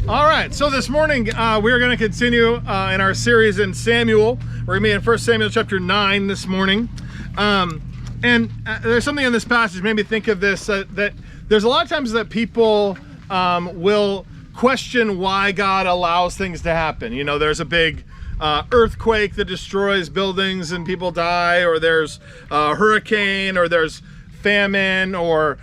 All right, so this morning we're going to continue in our series in Samuel. We're going to be in 1 Samuel chapter 9 this morning. And there's something in this passage made me think of this, that there's a lot of times that people will question why God allows things to happen. You know, there's a big earthquake that destroys buildings and people die, or there's a hurricane, or there's famine, or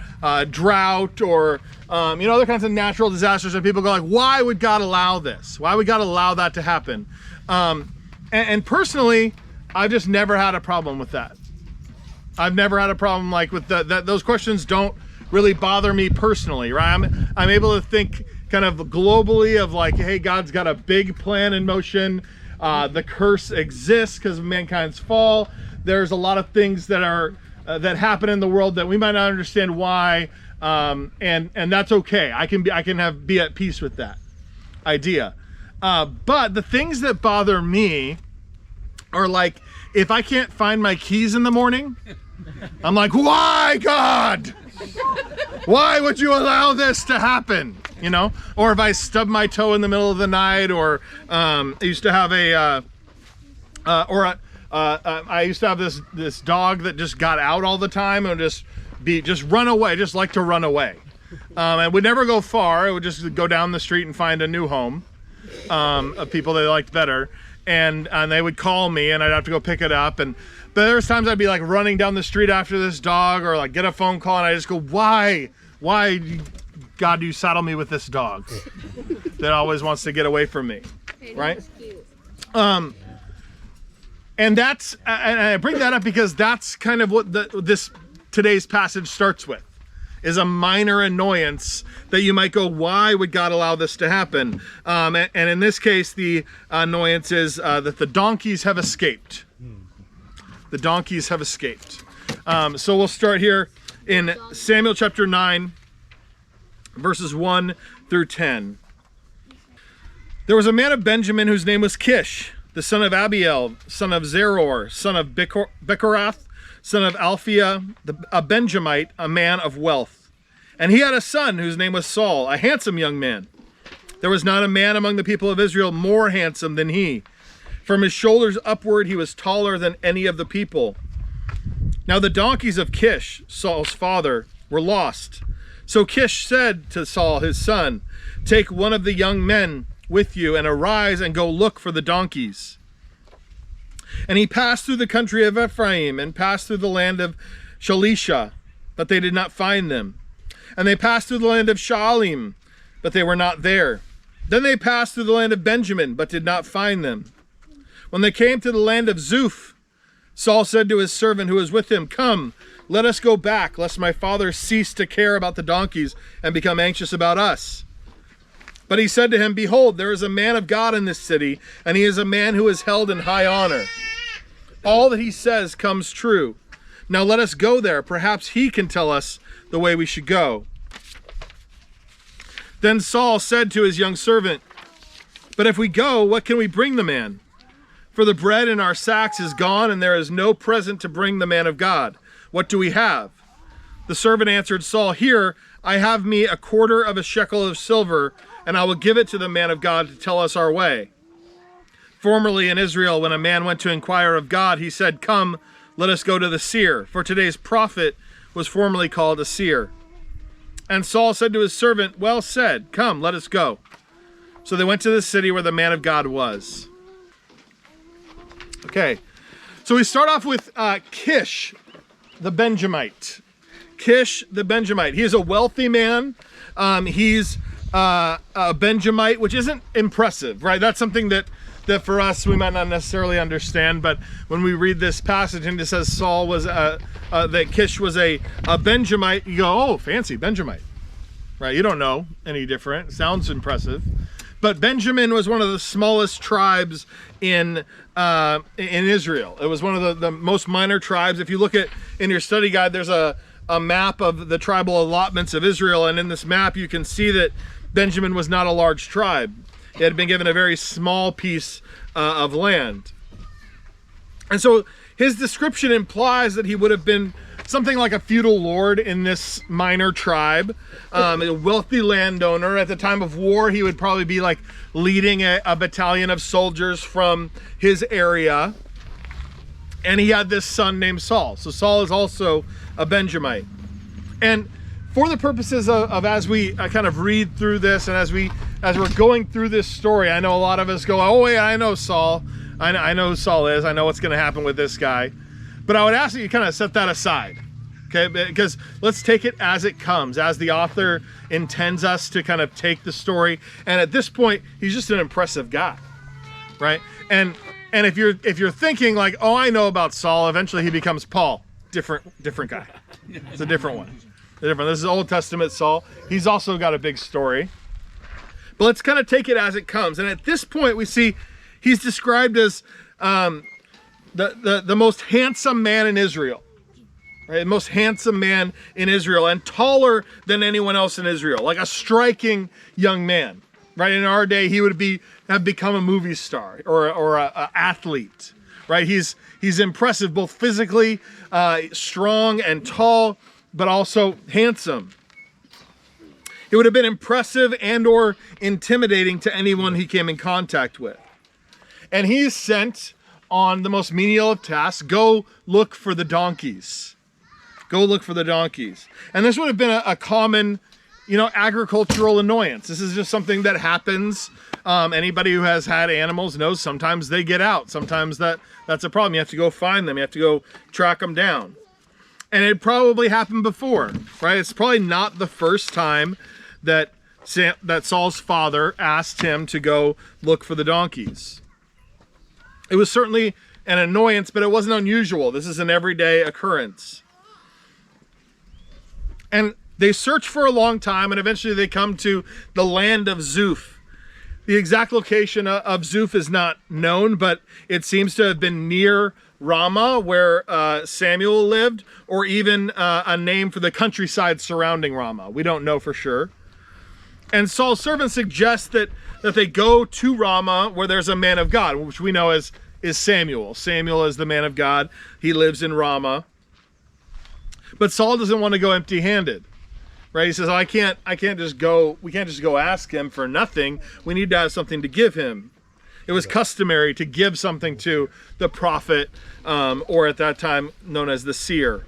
drought, or other kinds of natural disasters, and people go like, why would God allow this? Why would God allow that to happen? And personally, I've just never had a problem with that. I've never had a problem like with those questions don't really bother me personally, right? I'm able to think kind of globally of like, hey, God's got a big plan in motion. The curse exists because of mankind's fall. There's a lot of things that are that happen in the world that we might not understand why, and that's okay. I can be at peace with that idea. But the things that bother me are like, if I can't find my keys in the morning, I'm like, why, God? Why would you allow this to happen? You know, or if I stub my toe in the middle of the night, or I used to have I used to have this dog that just got out all the time and just run away, just like to run away, and would never go far. It would just go down the street and find a new home of people they liked better, and they would call me and I'd have to go pick it up. But there was times I'd be like running down the street after this dog, or like get a phone call, and I just go, why, God, do you saddle me with this dog that always wants to get away from me, right? And I bring that up because that's kind of what this today's passage starts with, is a minor annoyance that you might go, why would God allow this to happen? And in this case, the annoyance is that the donkeys have escaped. The donkeys have escaped. So we'll start here in Samuel chapter 9, verses 1 through 10. There was a man of Benjamin whose name was Kish, the son of Abiel, son of Zeror, son of Bechorath, son of Alphiah, a Benjamite, a man of wealth. And he had a son whose name was Saul, a handsome young man. There was not a man among the people of Israel more handsome than he. From his shoulders upward he was taller than any of the people. Now the donkeys of Kish, Saul's father, were lost. So Kish said to Saul his son, take one of the young men with you, and arise and go look for the donkeys. And he passed through the country of Ephraim, and passed through the land of Shalisha, but they did not find them. And they passed through the land of Shaalim, but they were not there. Then they passed through the land of Benjamin, but did not find them. When they came to the land of Zuph, Saul said to his servant who was with him, come, let us go back, lest my father cease to care about the donkeys and become anxious about us. But he said to him, behold, there is a man of God in this city, and he is a man who is held in high honor. All that he says comes true. Now let us go there. Perhaps he can tell us the way we should go. Then Saul said to his young servant, but if we go, what can we bring the man? For the bread in our sacks is gone, and there is no present to bring the man of God. What do we have? The servant answered Saul, here, I have me a quarter of a shekel of silver, and I will give it to the man of God to tell us our way. Formerly in Israel, when a man went to inquire of God, he said, come, let us go to the seer, for today's prophet was formerly called a seer. And Saul said to his servant, well said, come, let us go. So they went to the city where the man of God was. Okay, so we start off with Kish, the Benjamite. Kish, the Benjamite. He is a wealthy man. He's a Benjamite, which isn't impressive, right? That's something that for us we might not necessarily understand, but when we read this passage and it says Saul was that Kish was a Benjamite, you go, oh, fancy Benjamite, right? You don't know any different. Sounds impressive, but Benjamin was one of the smallest tribes in Israel. It was one of the most minor tribes. If you look at in your study guide, there's a map of the tribal allotments of Israel, and in this map you can see that Benjamin was not a large tribe. It had been given a very small piece of land. And so his description implies that he would have been something like a feudal lord in this minor tribe, a wealthy landowner. At the time of war, he would probably be like leading a battalion of soldiers from his area. And he had this son named Saul. So Saul is also a Benjamite. And for the purposes of as we kind of read through this, and as we're going through this story, I know a lot of us go, oh wait, I know Saul. I know who Saul is. I know what's going to happen with this guy. But I would ask that you kind of set that aside, okay? Because let's take it as it comes, as the author intends us to kind of take the story. And at this point, he's just an impressive guy, right? And if you're thinking like, oh, I know about Saul, eventually he becomes Paul. Different guy. It's a different one. This is Old Testament Saul. He's also got a big story. But let's kind of take it as it comes. And at this point, we see he's described as the most handsome man in Israel. Right? The most handsome man in Israel, and taller than anyone else in Israel. Like a striking young man. Right? In our day, he would have become a movie star or a athlete. Right? He's impressive, both physically, strong and tall, but also handsome. It would have been impressive and or intimidating to anyone he came in contact with. And he's sent on the most menial of tasks. Go look for the donkeys. Go look for the donkeys. And this would have been a common, agricultural annoyance. This is just something that happens. Anybody who has had animals knows sometimes they get out. Sometimes that's a problem. You have to go find them. You have to go track them down. And it probably happened before, right? It's probably not the first time that Saul's father asked him to go look for the donkeys. It was certainly an annoyance, but it wasn't unusual. This is an everyday occurrence. And they search for a long time, and eventually they come to the land of Zuph. The exact location of Zuph is not known, but it seems to have been near Ramah, where Samuel lived, or even a name for the countryside surrounding Ramah. We don't know for sure. And Saul's servant suggests that they go to Ramah, where there's a man of God, which we know is Samuel. Samuel is the man of God. He lives in Ramah. But Saul doesn't want to go empty-handed. Right? He says, I can't just go, we can't just go ask him for nothing. We need to have something to give him. It was customary to give something to the prophet, or at that time known as the seer.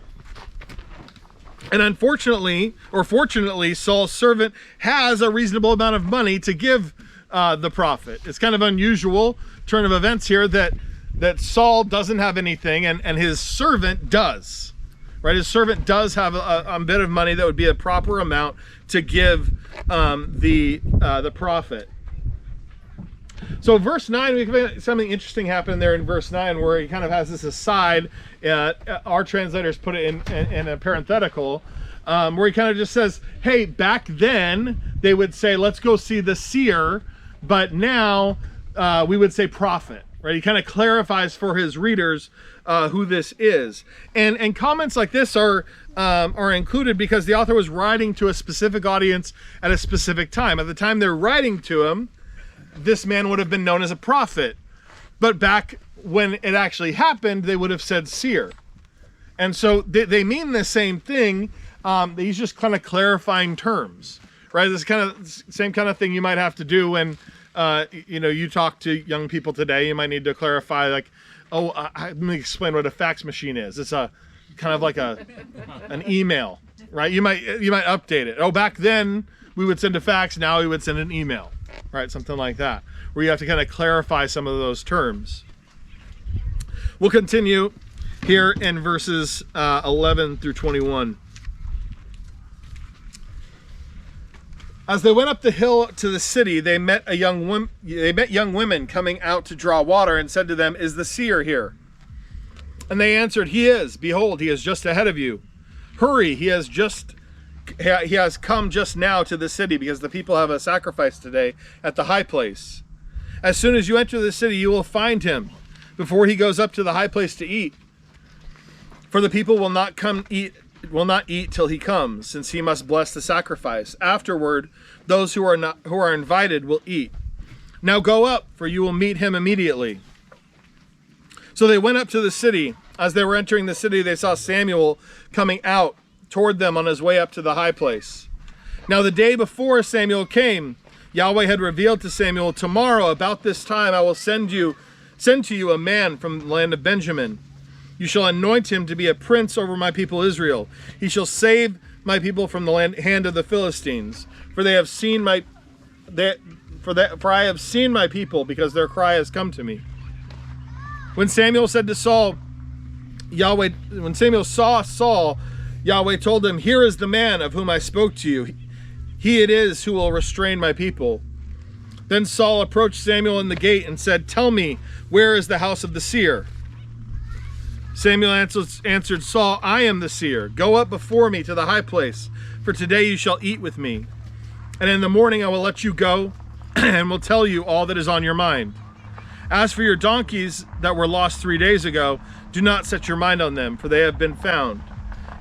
And unfortunately, or fortunately, Saul's servant has a reasonable amount of money to give the prophet. It's kind of unusual turn of events here that Saul doesn't have anything and his servant does. Right? His servant does have a bit of money that would be a proper amount to give the prophet. So verse 9, we have something interesting happen there in verse 9 where he kind of has this aside. Our translators put it in a parenthetical, where he kind of just says, hey, back then they would say, let's go see the seer, but now we would say prophet. Right? He kind of clarifies for his readers who this is. And comments like this are included because the author was writing to a specific audience at a specific time. At the time they're writing to him, this man would have been known as a prophet. But back when it actually happened, they would have said seer. And so they mean the same thing. He's just kind of clarifying terms, right? This kind of same kind of thing you might have to do when you talk to young people today. You might need to clarify, like, let me explain what a fax machine is. It's a kind of like an email, right? You might update it. Back then we would send a fax. Now we would send an email. Right, something like that, where you have to kind of clarify some of those terms. We'll continue here in verses 11 through 21. As they went up the hill to the city, they met young women coming out to draw water, and said to them, "Is the seer here?" And they answered, "He is. Behold, he is just ahead of you. Hurry, he has come just now to the city, because the people have a sacrifice today at the high place. As soon as you enter the city, you will find him before he goes up to the high place to eat. For the people will not eat till he comes, since he must bless the sacrifice. Afterward, those who are invited will eat. Now go up, for you will meet him immediately." So they went up to the city, As they were entering the city, they saw Samuel coming out toward them on his way up to the high place. Now the day before Samuel came, Yahweh had revealed to Samuel, tomorrow about this time I will send to you a man from the land of Benjamin. You shall anoint him to be a prince over my people Israel. He shall save my people from the hand of the Philistines, for I have seen my people, because their cry has come to me. When Samuel said to Saul, when Samuel saw Saul, Yahweh told him, here is the man of whom I spoke to you. He it is who will restrain my people. Then Saul approached Samuel in the gate and said, tell me, where is the house of the seer? Samuel answered Saul, I am the seer. Go up before me to the high place, for today you shall eat with me. And in the morning I will let you go and will tell you all that is on your mind. As for your donkeys that were lost 3 days ago, do not set your mind on them, for they have been found.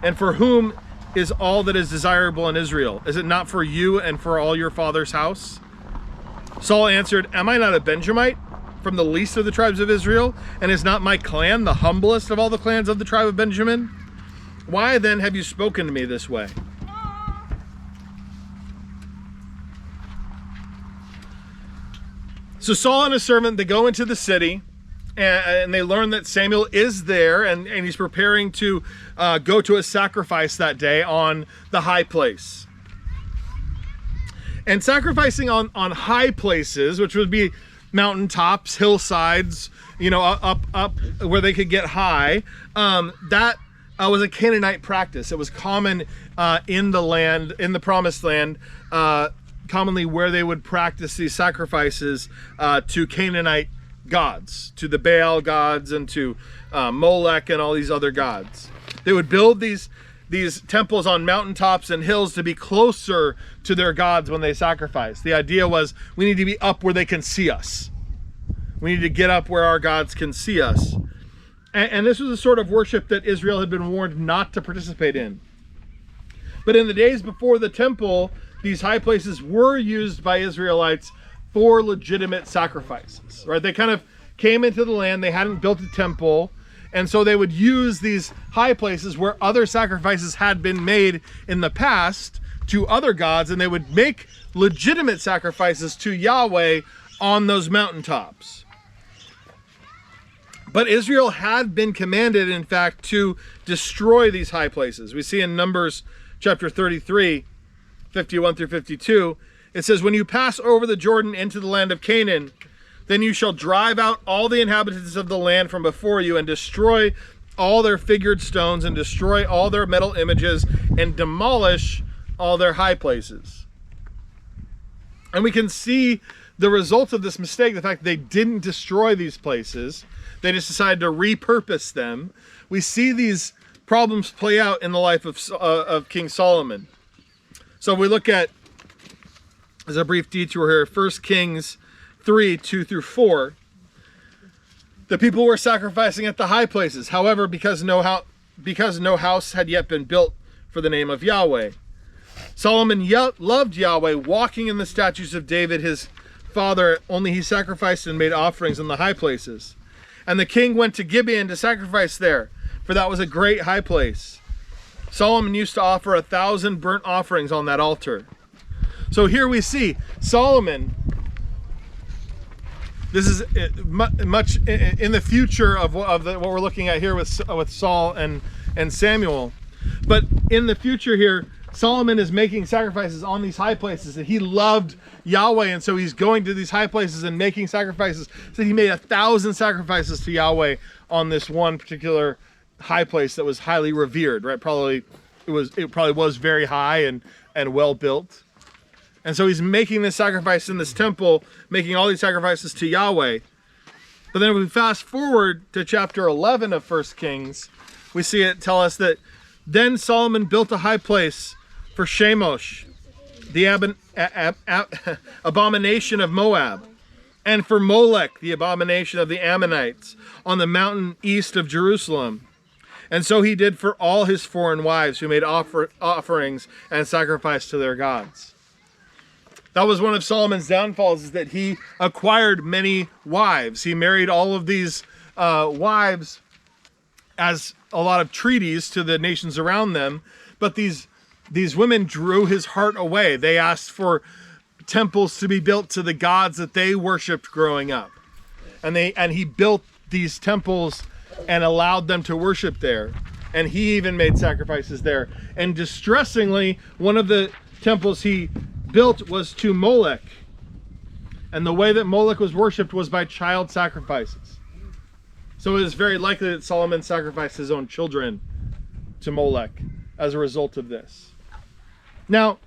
And for whom is all that is desirable in Israel? Is it not for you and for all your father's house? Saul answered, am I not a Benjamite, from the least of the tribes of Israel? And is not my clan the humblest of all the clans of the tribe of Benjamin? Why then have you spoken to me this way? So Saul and his servant, they go into the city, and they learn that Samuel is there, and he's preparing to go to a sacrifice that day on the high place. And sacrificing on high places, which would be mountaintops, hillsides, up where they could get high, that was a Canaanite practice. It was common in the promised land, commonly where they would practice these sacrifices to Canaanite gods, to the Baal gods and to Molech and all these other gods. They would build these temples on mountaintops and hills to be closer to their gods when they sacrifice. The idea was, we need to be up where they can see us. We need to get up where our gods can see us. And this was a sort of worship that Israel had been warned not to participate in. But in the days before the temple, these high places were used by Israelites for legitimate sacrifices, right? They kind of came into the land, they hadn't built a temple, and so they would use these high places where other sacrifices had been made in the past to other gods, and they would make legitimate sacrifices to Yahweh on those mountaintops. But Israel had been commanded, in fact, to destroy these high places. We see in Numbers chapter 33, 51 through 52, it says, when you pass over the Jordan into the land of Canaan, then you shall drive out all the inhabitants of the land from before you and destroy all their figured stones and destroy all their metal images and demolish all their high places. And we can see the result of this mistake, the fact that they didn't destroy these places. They just decided to repurpose them. We see these problems play out in the life of King Solomon. So we look at, as a brief detour here, 1 Kings 3, 2 through 4. The people were sacrificing at the high places. However, because no house had yet been built for the name of Yahweh. Solomon loved Yahweh, walking in the statutes of David his father, only he sacrificed and made offerings in the high places. And the king went to Gibeon to sacrifice there, for that was a great high place. Solomon used to offer 1,000 burnt offerings on that altar. So here we see Solomon. This is much in the future of what we're looking at here with Saul and Samuel. But in the future here, Solomon is making sacrifices on these high places, and he loved Yahweh, and so he's going to these high places and making sacrifices. So he made 1,000 sacrifices to Yahweh on this one particular high place that was highly revered, right? It probably was very high and well built. And so he's making this sacrifice in this temple, making all these sacrifices to Yahweh. But then if we fast forward to chapter 11 of 1 Kings, we see it tell us that then Solomon built a high place for Shemosh, the abomination of Moab, and for Molech, the abomination of the Ammonites, on the mountain east of Jerusalem. And so he did for all his foreign wives who made offerings and sacrificed to their gods. That was one of Solomon's downfalls, is that he acquired many wives. He married all of these wives as a lot of treaties to the nations around them, but these women drew his heart away. They asked for temples to be built to the gods that they worshipped growing up. And he built these temples and allowed them to worship there. And he even made sacrifices there. And distressingly, one of the temples he built was to Molech. And the way that Molech was worshipped was by child sacrifices. So it is very likely that Solomon sacrificed his own children to Molech as a result of this. Now,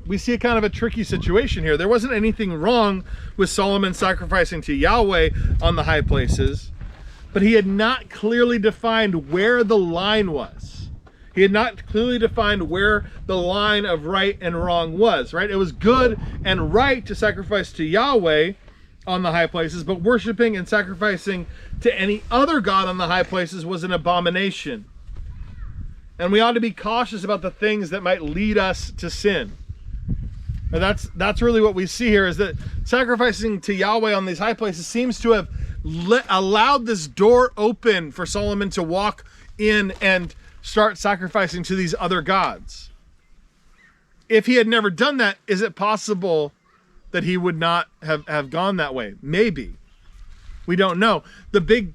we see a kind of a tricky situation here. There wasn't anything wrong with Solomon sacrificing to Yahweh on the high places, but he had not clearly defined where the line was. He had not clearly defined where the line of right and wrong was, right? It was good and right to sacrifice to Yahweh on the high places, but worshiping and sacrificing to any other god on the high places was an abomination. And we ought to be cautious about the things that might lead us to sin. And that's really what we see here, is that sacrificing to Yahweh on these high places seems to have allowed this door open for Solomon to walk in and start sacrificing to these other gods. If he had never done that, is it possible that he would not have gone that way? Maybe. We don't know. The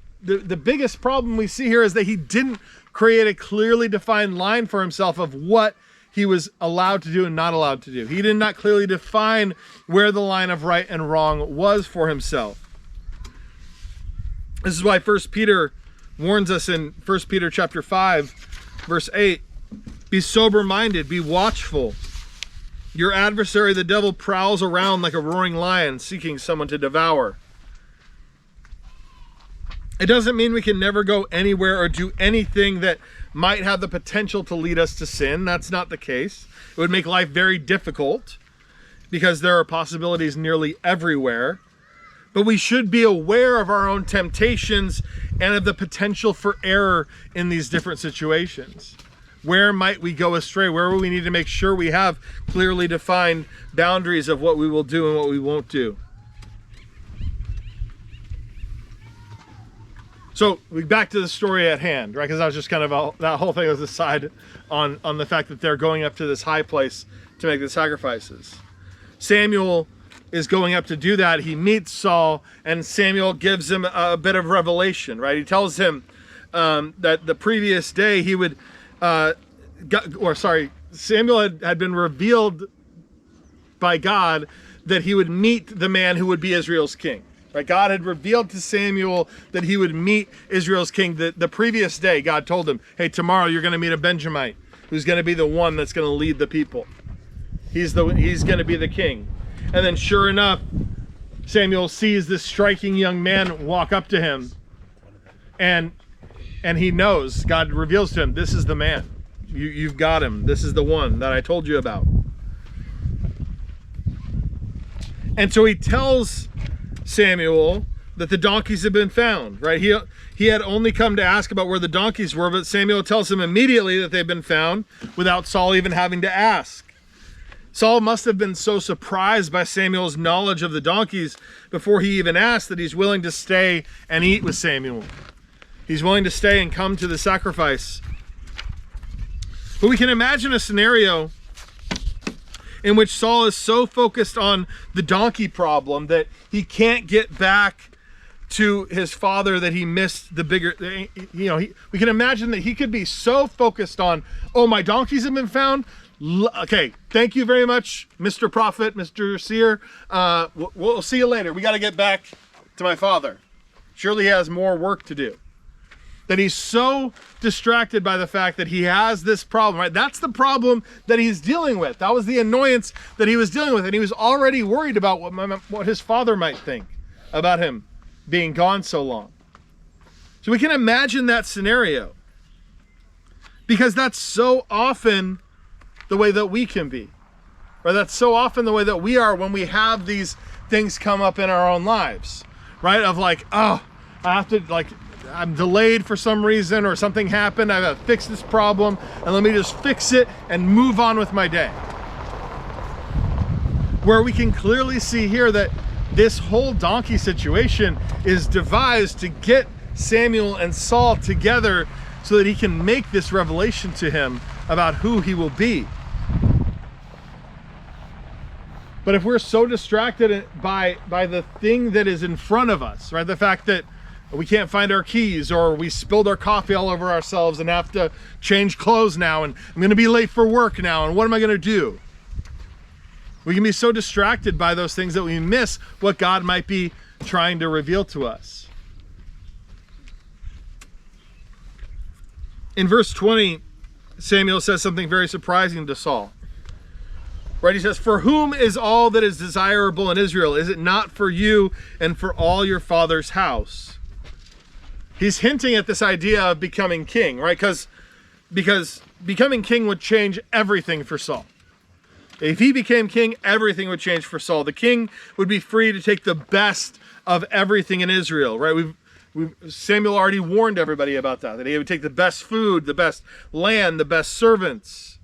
biggest problem we see here is that he didn't create a clearly defined line for himself of what he was allowed to do and not allowed to do. He did not clearly define where the line of right and wrong was for himself. This is why 1 Peter warns us in 1 Peter chapter 5, verse 8, be sober-minded, be watchful. Your adversary, the devil, prowls around like a roaring lion, seeking someone to devour. It doesn't mean we can never go anywhere or do anything that might have the potential to lead us to sin. That's not the case. It would make life very difficult because there are possibilities nearly everywhere. But we should be aware of our own temptations and of the potential for error in these different situations. Where might we go astray? Where will we need to make sure we have clearly defined boundaries of what we will do and what we won't do? So back to the story at hand, right? Because that was just kind of that whole thing was aside on the fact that they're going up to this high place to make the sacrifices. Samuel is going up to do that. He meets Saul, and Samuel gives him a bit of revelation, right? He tells him that the previous day he would, Samuel had been revealed by God that he would meet the man who would be Israel's king. Right? God had revealed to Samuel that he would meet Israel's king. The previous day, God told him, hey, tomorrow you're going to meet a Benjamite who's going to be the one that's going to lead the people. He's going to be the king. And then sure enough, Samuel sees this striking young man walk up to him. And he knows, God reveals to him, this is the man. You've got him. This is the one that I told you about. And so he tells Samuel that the donkeys have been found, right? He had only come to ask about where the donkeys were, but Samuel tells him immediately that they've been found without Saul even having to ask. Saul must have been so surprised by Samuel's knowledge of the donkeys before he even asked that he's willing to stay and eat with Samuel. He's willing to stay and come to the sacrifice. But we can imagine a scenario in which Saul is so focused on the donkey problem that he can't get back to his father, that he missed the bigger, we can imagine that he could be so focused on, oh, my donkeys have been found. Okay, thank you very much, Mr. Prophet, Mr. Seer. We'll see you later. We got to get back to my father. Surely he has more work to do. That he's so distracted by the fact that he has this problem, right? That's the problem that he's dealing with. That was the annoyance that he was dealing with. And he was already worried about what his father might think about him being gone so long. So we can imagine that scenario, because that's so often the way that we can be, or that's so often the way that we are when we have these things come up in our own lives, right? Of like, oh, I have to, like, I'm delayed for some reason, or something happened, I gotta fix this problem, and let me just fix it and move on with my day. Where we can clearly see here that this whole donkey situation is devised to get Samuel and Saul together so that he can make this revelation to him about who he will be. But if we're so distracted by the thing that is in front of us, right? The fact that we can't find our keys, or we spilled our coffee all over ourselves and have to change clothes now, and I'm going to be late for work now, and what am I going to do? We can be so distracted by those things that we miss what God might be trying to reveal to us. In verse 20, Samuel says something very surprising to Saul. Right, he says, "For whom is all that is desirable in Israel? Is it not for you and for all your father's house?" He's hinting at this idea of becoming king, right? Because becoming king would change everything for Saul. If he became king, everything would change for Saul. The king would be free to take the best of everything in Israel, right? Samuel already warned everybody about that he would take the best food, the best land, the best servants.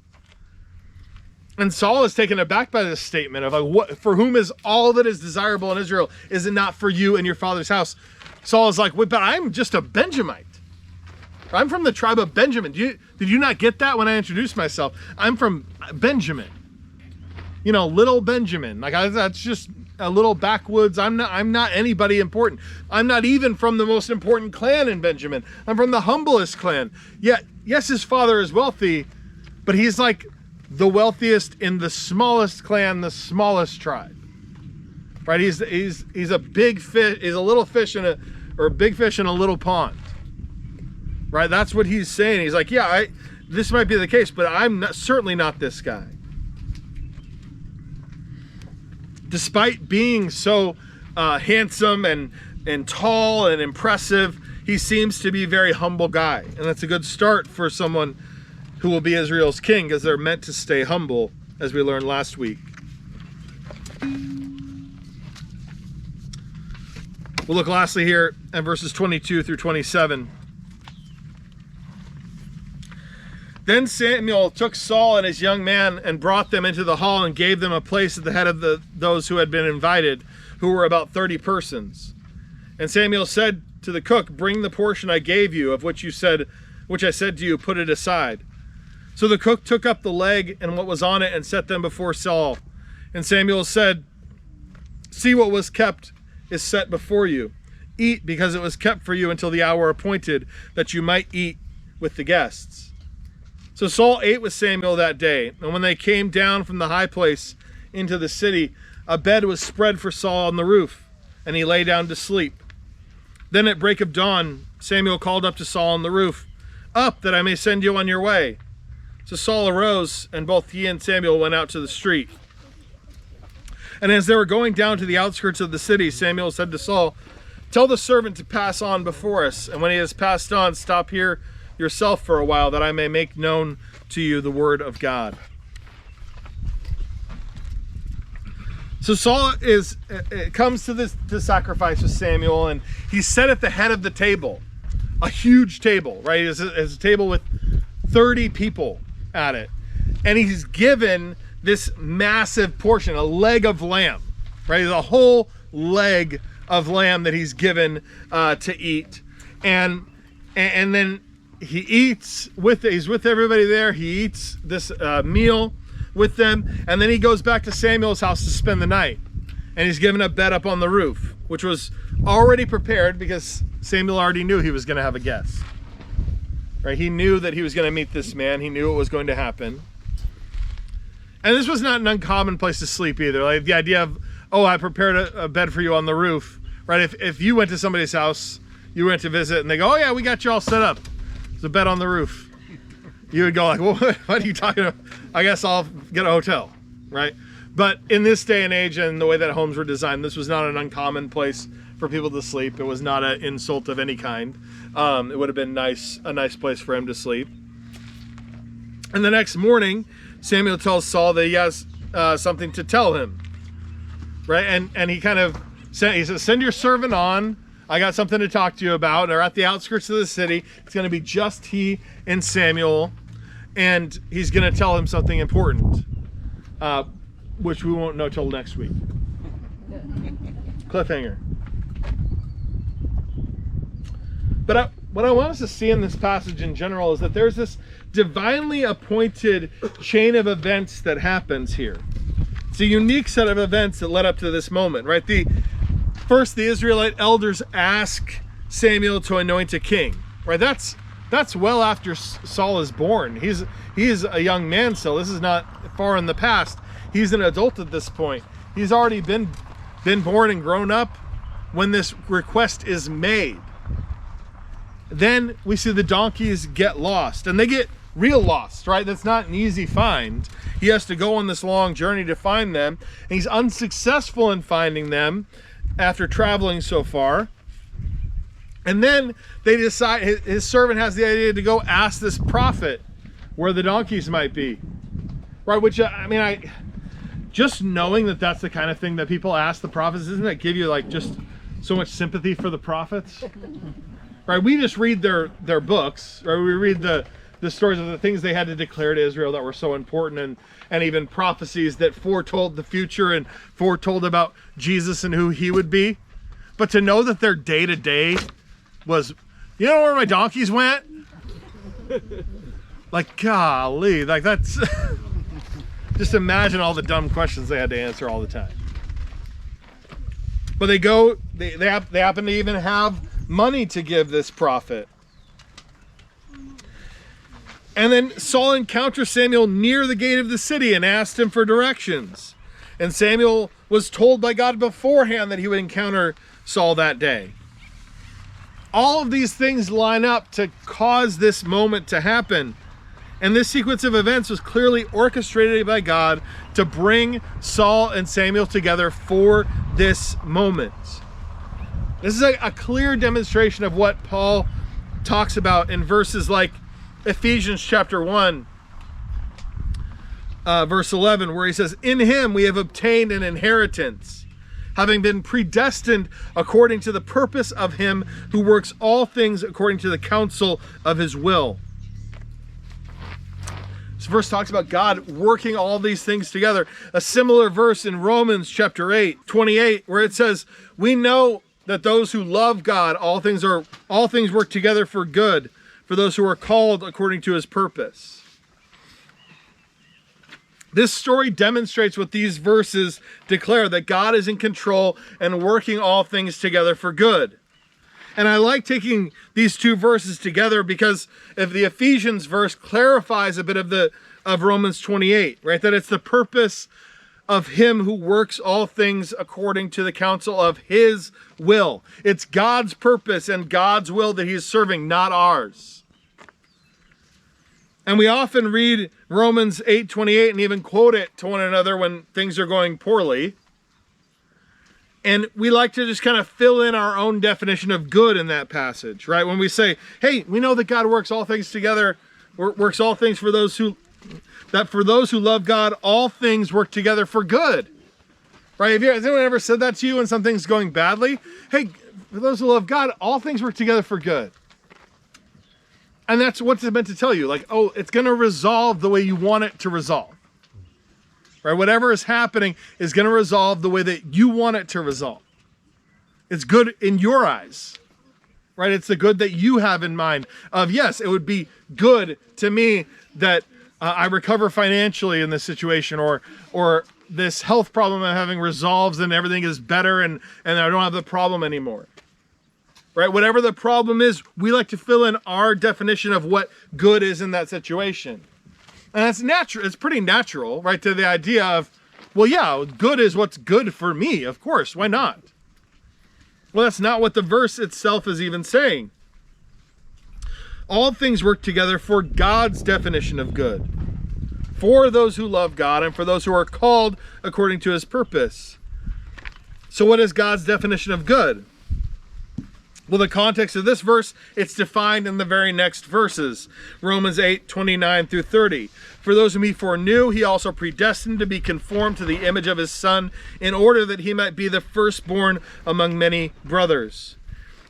And Saul is taken aback by this statement of like, "What? For whom is all that is desirable in Israel? Is it not for you and your father's house?" Saul is like, "Wait, but I'm just a Benjamite. I'm from the tribe of Benjamin. Did you not get that when I introduced myself? I'm from Benjamin. You know, little Benjamin. Like that's just a little backwoods. I'm not anybody important. I'm not even from the most important clan in Benjamin. I'm from the humblest clan. Yet, yes, his father is wealthy, but he's like the wealthiest in the smallest clan, the smallest tribe. Right? He's a big fish. He's a little fish or a big fish in a little pond. Right? That's what he's saying. He's like, yeah, this might be the case, but I'm certainly not this guy. Despite being so handsome and tall and impressive, he seems to be a very humble guy. And that's a good start for someone who will be Israel's king, because they're meant to stay humble, as we learned last week. We'll look lastly here at verses 22 through 27. Then Samuel took Saul and his young man and brought them into the hall and gave them a place at the head of those who had been invited, who were about 30 persons. And Samuel said to the cook, "Bring the portion I gave you, of which I said to you, put it aside." So the cook took up the leg and what was on it and set them before Saul. And Samuel said, "See, what was kept is set before you. Eat, because it was kept for you until the hour appointed, that you might eat with the guests." So Saul ate with Samuel that day, and when they came down from the high place into the city, a bed was spread for Saul on the roof, and he lay down to sleep. Then at break of dawn, Samuel called up to Saul on the roof, "Up, that I may send you on your way." So Saul arose, and both he and Samuel went out to the street. And as they were going down to the outskirts of the city, Samuel said to Saul, "Tell the servant to pass on before us, and when he has passed on, stop here yourself for a while, that I may make known to you the word of God." So Saul comes to the sacrifice with Samuel, and he's set at the head of the table, a huge table, right? It's a table with 30 people at it, and he's given this massive portion, a leg of lamb, right? The whole leg of lamb that he's given to eat, and then he eats he's with everybody there. He eats this meal with them, and then he goes back to Samuel's house to spend the night, and he's given a bed up on the roof, which was already prepared because Samuel already knew he was going to have a guest. Right? He knew that he was going to meet this man. He knew it was going to happen. And this was not an uncommon place to sleep either. Like the idea of, "Oh, I prepared a bed for you on the roof." Right? If you went to somebody's house, you went to visit, and they go, "Oh yeah, we got you all set up. There's a bed on the roof." You would go like, "Well, what are you talking about? I guess I'll get a hotel." Right? But in this day and age and the way that homes were designed, this was not an uncommon place for people to sleep. It was not an insult of any kind. It would have been a nice place for him to sleep. And the next morning, Samuel tells Saul that he has something to tell him, right? And he says, "Send your servant on. I got something to talk to you about." They're at the outskirts of the city. It's going to be just he and Samuel, and he's going to tell him something important, which we won't know till next week. Cliffhanger. But what I want us to see in this passage in general is that there's this divinely appointed chain of events that happens here. It's a unique set of events that led up to this moment, right? First, the Israelite elders ask Samuel to anoint a king, right? That's well after Saul is born. He's a young man still. This is not far in the past. He's an adult at this point. He's already been born and grown up when this request is made. Then we see the donkeys get lost, and they get real lost, right? That's not an easy find. He has to go on this long journey to find them, and he's unsuccessful in finding them after traveling so far. And then they decide, his servant has the idea to go ask this prophet where the donkeys might be, right? Which, just knowing that that's the kind of thing that people ask the prophets, doesn't that give you like just so much sympathy for the prophets? Right? We just read their books, right? We read the stories of the things they had to declare to Israel that were so important, and even prophecies that foretold the future and foretold about Jesus and who he would be. But to know that their day-to-day was, you know where my donkeys went? Like, golly, like that's just imagine all the dumb questions they had to answer all the time. But they happen to even have money to give this prophet. And then Saul encounters Samuel near the gate of the city and asked him for directions. And Samuel was told by God beforehand that he would encounter Saul that day. All of these things line up to cause this moment to happen. And this sequence of events was clearly orchestrated by God to bring Saul and Samuel together for this moment. This is a clear demonstration of what Paul talks about in verses like Ephesians chapter 1, verse 11, where he says, "In him we have obtained an inheritance, having been predestined according to the purpose of him who works all things according to the counsel of his will." This verse talks about God working all these things together. A similar verse in Romans chapter 8:28, where it says, "We know that those who love God, all things work together for good, for those who are called according to his purpose." This story demonstrates what these verses declare, that God is in control and working all things together for good. And I like taking these two verses together because if the Ephesians verse clarifies a bit of Romans 28, right? That it's the purpose of him who works all things according to the counsel of his will. It's God's purpose and God's will that he's serving, not ours. And we often read Romans 8:28 and even quote it to one another when things are going poorly. And we like to just kind of fill in our own definition of good in that passage, right? When we say, hey, we know that God works all things together, works all things for those who love God, all things work together for good, right? Has anyone ever said that to you when something's going badly? Hey, for those who love God, all things work together for good. And that's what's it meant to tell you. Like, oh, it's going to resolve the way you want it to resolve. Right? Whatever is happening is going to resolve the way that you want it to resolve. It's good in your eyes. Right? It's the good that you have in mind of, yes, it would be good to me that I recover financially in this situation, or this health problem I'm having resolves and everything is better and I don't have the problem anymore. Right? Whatever the problem is, we like to fill in our definition of what good is in that situation. And that's natural. It's pretty natural, right? To the idea of, well, yeah, good is what's good for me. Of course. Why not? Well, that's not what the verse itself is even saying. All things work together for God's definition of good, for those who love God and for those who are called according to his purpose. So what is God's definition of good? Well, the context of this verse, it's defined in the very next verses. Romans 8:29 through 30. For those whom he foreknew, he also predestined to be conformed to the image of his Son, in order that he might be the firstborn among many brothers.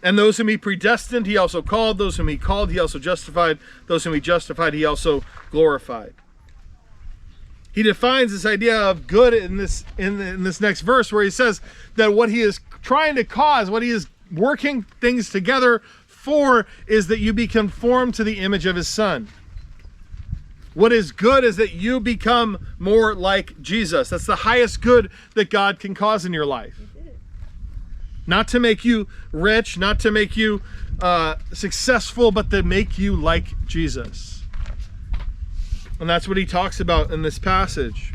And those whom he predestined, he also called. Those whom he called, he also justified. Those whom he justified, he also glorified. He defines this idea of good in this next verse, where he says that what he is trying to cause, what he is working things together 4 is that you be conformed to the image of his Son. What is good is that you become more like Jesus. That's the highest good that God can cause in your life. Not to make you rich, not to make you successful, but to make you like Jesus. And that's what he talks about in this passage.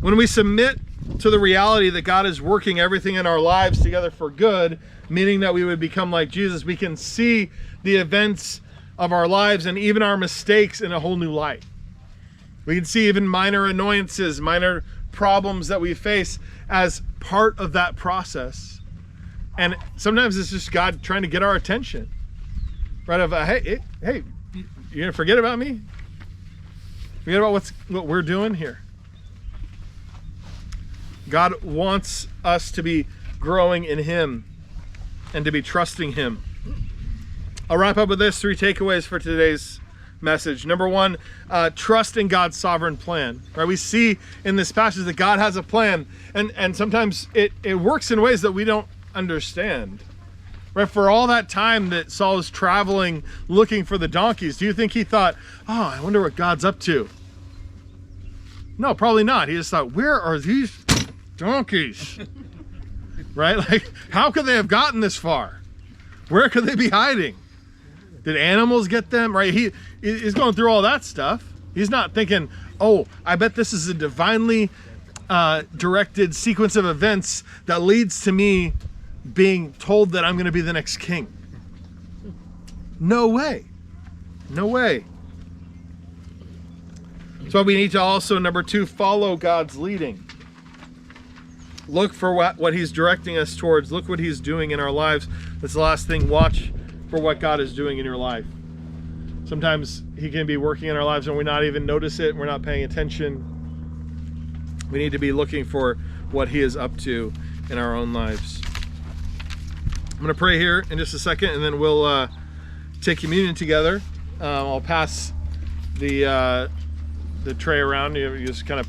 When we submit to the reality that God is working everything in our lives together for good, meaning that we would become like Jesus, we can see the events of our lives and even our mistakes in a whole new light. We can see even minor annoyances, minor problems that we face as part of that process. And sometimes it's just God trying to get our attention. Right? Of hey, you're gonna forget about me? Forget about what we're doing here. God wants us to be growing in him and to be trusting him. I'll wrap up with this 3 takeaways for today's message. Number 1, trust in God's sovereign plan. Right? We see in this passage that God has a plan, and sometimes it works in ways that we don't understand. Right? For all that time that Saul was traveling looking for the donkeys, do you think he thought, oh, I wonder what God's up to? No, probably not. He just thought, where are these donkeys? Right? Like, how could they have gotten this far? Where could they be hiding? Did animals get them? Right? He's going through all that stuff. He's not thinking, oh, I bet this is a divinely directed sequence of events that leads to me being told that I'm going to be the next king. No way. No way. So we need to also, number 2, follow God's leading. Look for what he's directing us towards. Look what he's doing in our lives. That's the last thing. Watch for what God is doing in your life. Sometimes he can be working in our lives and we not even notice it. We're not paying attention. We need to be looking for what he is up to in our own lives. I'm going to pray here in just a second, and then we'll take communion together. I'll pass the tray around. We'll just kind of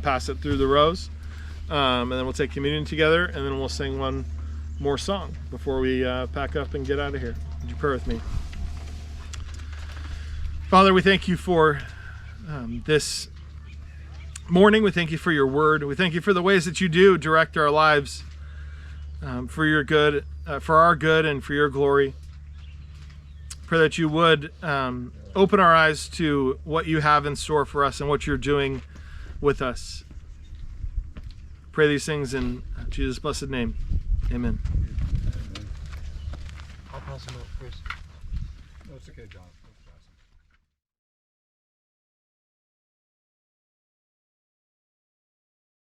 pass it through the rows. And then we'll take communion together, and then we'll sing one more song before we pack up and get out of here. Would you pray with me? Father, we thank you for this morning. We thank you for your word. We thank you for the ways that you do direct our lives for your good, for our good and for your glory. Pray that you would open our eyes to what you have in store for us and what you're doing with us. Pray these things in Jesus' blessed name. Amen. I'll pass them out first. No, it's okay, John.